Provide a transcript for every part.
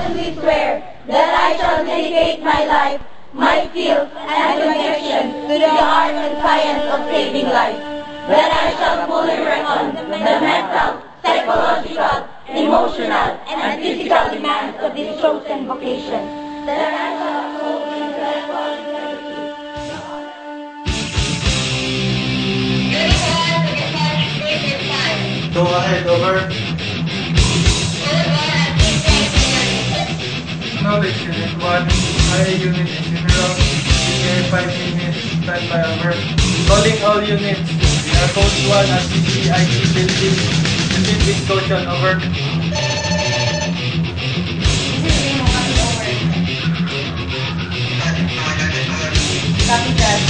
solemnly swear that I shall dedicate my life, my skills, and connection to the art and science of saving lives. That I shall fully reckon the mental, psychological, emotional, and physical demands of this chosen vocation. That I shall uphold the intellectual integrity. Go ahead, over. Acknowledge Unit 1, IA Unit in General, prepare 5 minutes, standby over. Calling all units, we are Code 1 at CCIT building, proceed with caution, over. Copy that.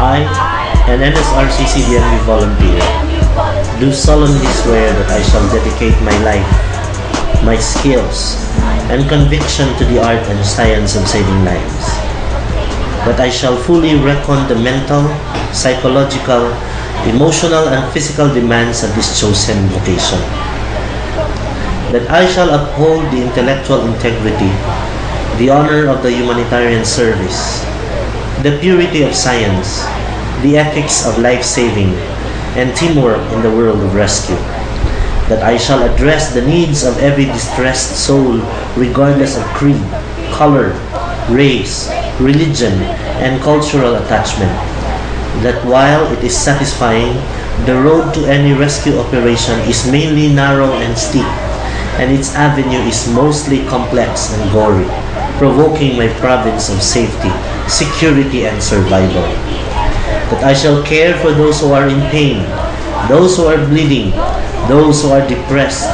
I, an NSRCC DMV volunteer, do solemnly swear that I shall dedicate my life, my skills, and conviction to the art and science of saving lives. That I shall fully reckon the mental, psychological, emotional, and physical demands of this chosen vocation. That I shall uphold the intellectual integrity, the honor of the humanitarian service, the purity of science, the ethics of life-saving, and teamwork in the world of rescue. That I shall address the needs of every distressed soul regardless of creed, color, race, religion, and cultural attachment. That while it is satisfying, the road to any rescue operation is mainly narrow and steep, and its avenue is mostly complex and gory, provoking my province of safety, security, and survival. That I shall care for those who are in pain, those who are bleeding, those who are depressed,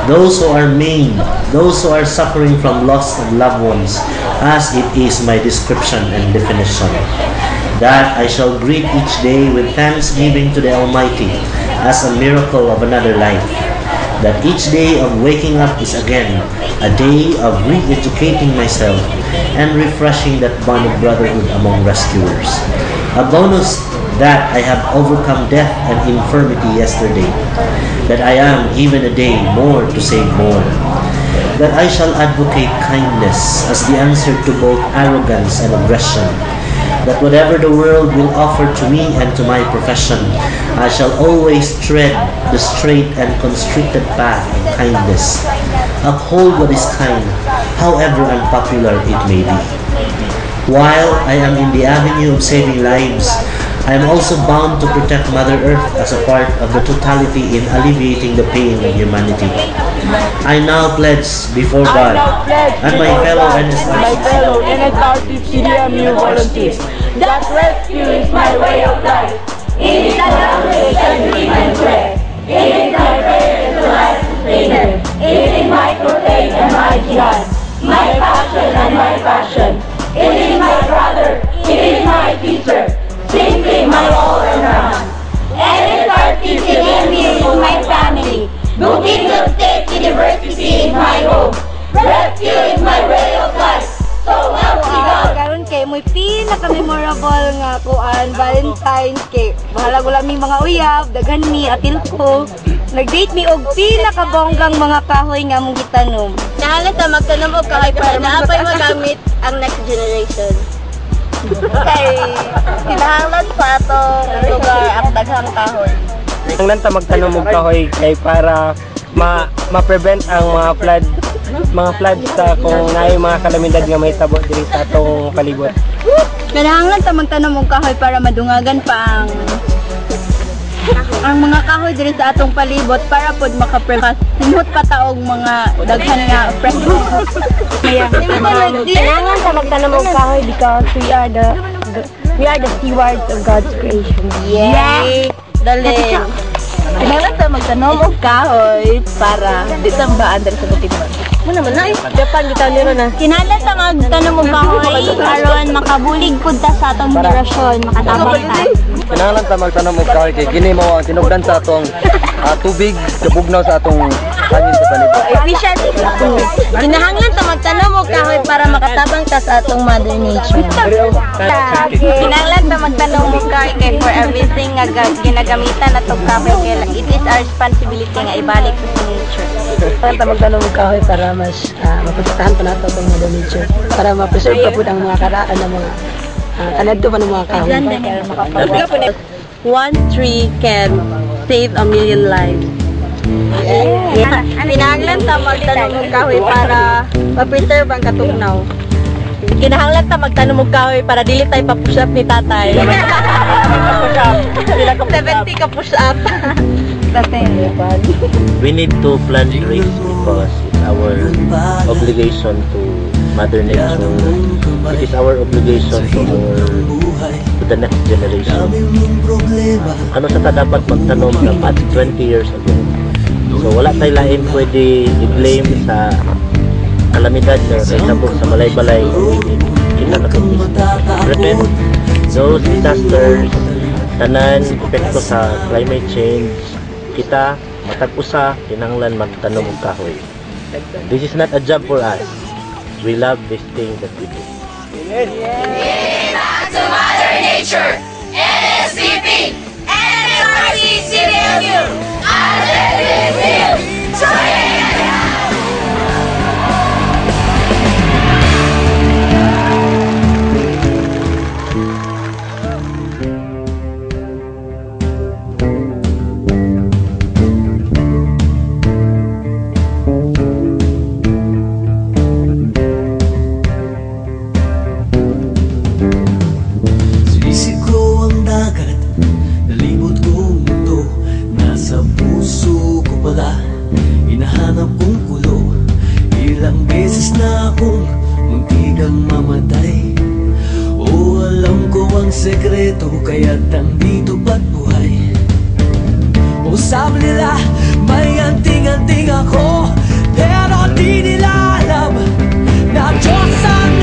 those who are maimed, those who are suffering from loss of loved ones, as it is my description and definition. That I shall greet each day with thanksgiving to the Almighty as a miracle of another life. That each day of waking up is again a day of re-educating myself and refreshing that bond of brotherhood among rescuers. A bonus that I have overcome death and infirmity yesterday. That I am given a day more to save more. That I shall advocate kindness as the answer to both arrogance and aggression. That whatever the world will offer to me and to my profession, I shall always tread the straight and constricted path of kindness. Uphold what is kind, however unpopular it may be. While I am in the avenue of saving lives, I am also bound to protect Mother Earth as a part of the totality in alleviating the pain of humanity. I now pledge before God and my fellow NSRCC DMU volunteers that rescue is my way of life. It is a language I dream and pray. It is my prayer to life sustainer. It is my crusade and my jihad, my passion and my passion. It is my brother, it is my teacher, simply my all around. NSRCC DMU is my family. Bukid of Safety University is my home. Rescue is my way of life. So help me God. Karon kay mo'y pinaka-memorable nga kuan Valentine's Day. Bahala ko lang mi mga uyab, daghan mi atil ko. Nag-date mi og pinaka-bonggang mga kahoy nga mong gitanom. Nahalat na magtanom og kahoy para naapay magamit ang next generation. Kay kinahanglan pa ato lugar ang daghang kahoy. Ang nanta magtanom og kahoy kay para ma-prevent ang mga flood sa kung naay mga kalamidad nga may tabo diri sa atong palibot. Kinahanglan ta magtanom og kahoy para madungagan pa ang mga kahoy diri sa atong palibot para pod makaprekas simot pa taog mga daghan nga presko. Kailangan sa magtanom og kahoy because we are the stewards of God's creation. Yay! Dali. Kailangan sa magtanom og kahoy para di tambaan diri sa bukidnon. Mo naman na Japan gitaw nila na. Kinahanglan sa magtanom og kahoy aron makabulig pud ta sa atong henerasyon, makatabang ta. Kinahanglan ta magtanom og kahoy kay kini mao ang tinubdan sa atong tubig kabugnaw sa atong hangin sa palibot. Efficient. Kinahanglan ta magtanom og kahoy para makatabang ta sa atong mother nature. Kinahanglan ta magtanom og kahoy kay for everything nga ginagamitan atong kahoy kay it is our responsibility nga ibalik sa nature. Kailangan ta magtanom og kahoy para mas maprotektahan pa nato ang mother nature, para ma-preserve pa pud ang mga karaan ng mga kanadto pa ng mga kahoy. One tree can save a million lives. Kinahanglan ta magtanom og kahoy para ma-preserve ang katugnaw. Kinahanglan ta magtanom og kahoy para dili tay pa-push up ni tatay. 70 ka push up. We need to plant trees because it's our obligation to Mother Nature. It is our obligation to the next generation. Ano sa ta dapat magtanom dapat 20 years ago. So wala tayo lain pwede i-blame sa kalamidad na sa balay-balay. Kita na ito. Prevent those disasters, tanan, epekto sa climate change. Kita matag-usa kinahanglan magtanom og kahoy. This is not a job for us. We love this thing that we do. To Mother Nature, NSCP, NSRC, CDLU, Sinisip ko ang dagat, nalibot kong mundo, nasa puso ko pala, hinahanap kong kulo. Ilang beses na akong muntigang mamatay, o alam ko ang sekreto, kaya't nandito ba't buhay. O sabi nila, may anting-anting ako, pero di nila alam na Diyos ang